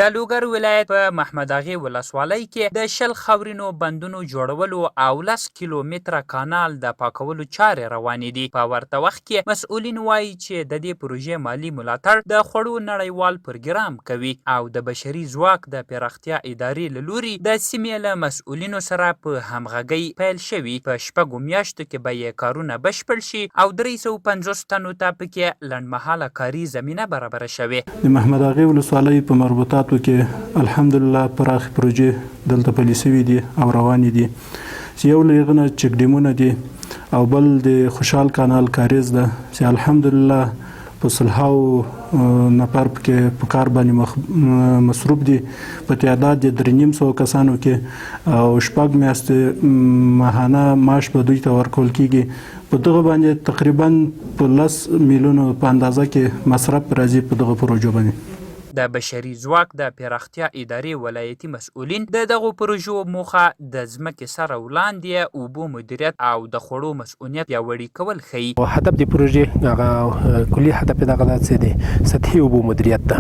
د لوګر ولایت په محمد اغې ولسوالۍ کې د 10 خاورینو بندونو جوړولو او 10 کیلومتره کانال د پاکولو چارې روانې دي. په ورته وخت کې مسؤلین وایي چې د دې پروژې مالي ملاتړ د خوړو نړیوال پروګرام کوي او د بشري ځواک د پراختیا ادارې له لوري د سیمې له مسؤلینو سره په همغږۍ پیل شوي. په شپږو میاشتو کې به یې کارونه بشپړ شي او 350 تنو ته پکې لنډمهاله کاري زمینه برابره شوې. د محمد اغې ولسوالۍ په مربوطاتو کې الحمدلله پراخې پروژې دلته پلي شوي دي او روانې دي. چې یو له هغه نه چک ډیمونه دي او بل د خوشحال کانال کاریز ده چې الحمدلله په سلهاو نفر پکې په کار باندې مصروف دي. په تعداد د 350 کسانو کې او 6 میاشتې ماهانه معاش به دوی ته ورکول کیږي. په دغه باندې تقریبا په 10 میلیونو په اندازه کې مصرف راځي په دغه پروژو باندې. د بشري ځواک د پراختیا ادارې ولایتي مسؤلین د دغو پروژو موخه د ځمکې سره وړاندې اوبو مدیریت او د خوړو مسؤلیت پیاوړي کول ښیي. هدف د پروژې هغه کلي هدف دغه ده چې د سطحي اوبو مدیریت ده،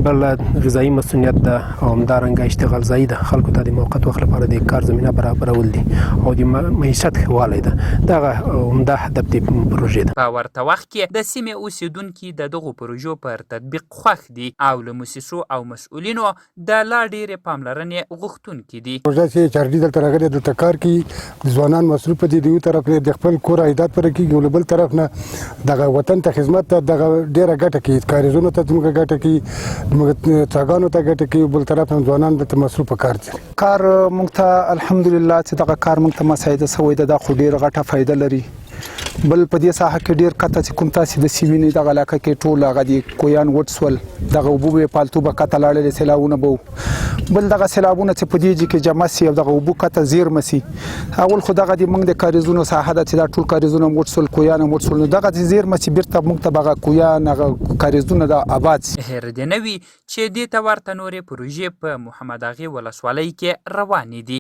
بل غذایي مسؤلیت ده او همدارنګه اشتغال ځای ده، خلکو ته د موقت وخت لپاره د کار زمینه برابرول دي او د معیشت ښه والی ده. دغه عمده هدف د پروژې ده. په ورته وخت کې د سیمې اوسیدونکي د دغو پروژو پر تطبیق خوښ دي او له موسسو او مسؤلینو د لا ډېرې پاملرنې غوښتونکي دي. پروژه چې چارډي دلته راغلي دلته کار کوي، ځوانان مصروف دي، د یو طرف نه د خپل کور عایدات پر کېږي او له بل طرف نه دغه وطن ته خدمت ته دغه ډېره ګټه کوي، کاریزونو ته زموږ ګټه کوي، څاګانو ته ګټه کوي، بل طرف نه ځوانان دلته مصروف کار کوي. کار موږ ته الحمدلله چې دغه کار موږ ته مساعده شوی ده، دا خو ډېره غټه فایده لري. بل په دې ساحه کې ډیر کته چې کوم تاسو د سیمې دغه علاقه کې ټول هغه د کویان وټسول دغه وبو په پالتو به کته لاړل سیلاونه بو بل دغه سیلابونه چې په دې کې جمع سي او دغه وبو کته زیر مسي. اول خو دغه د موږ د کاریزونو ساحه ده چې دا ټول کاریزونه وټسول کویان وټسول نو دغه زیر مسي بیرته موږ ته بغه کویان هغه کاریزونه د آباد هردنوي چې د تورته نورې پروژې په محمد اغې ولسوالۍ کې روانې دي.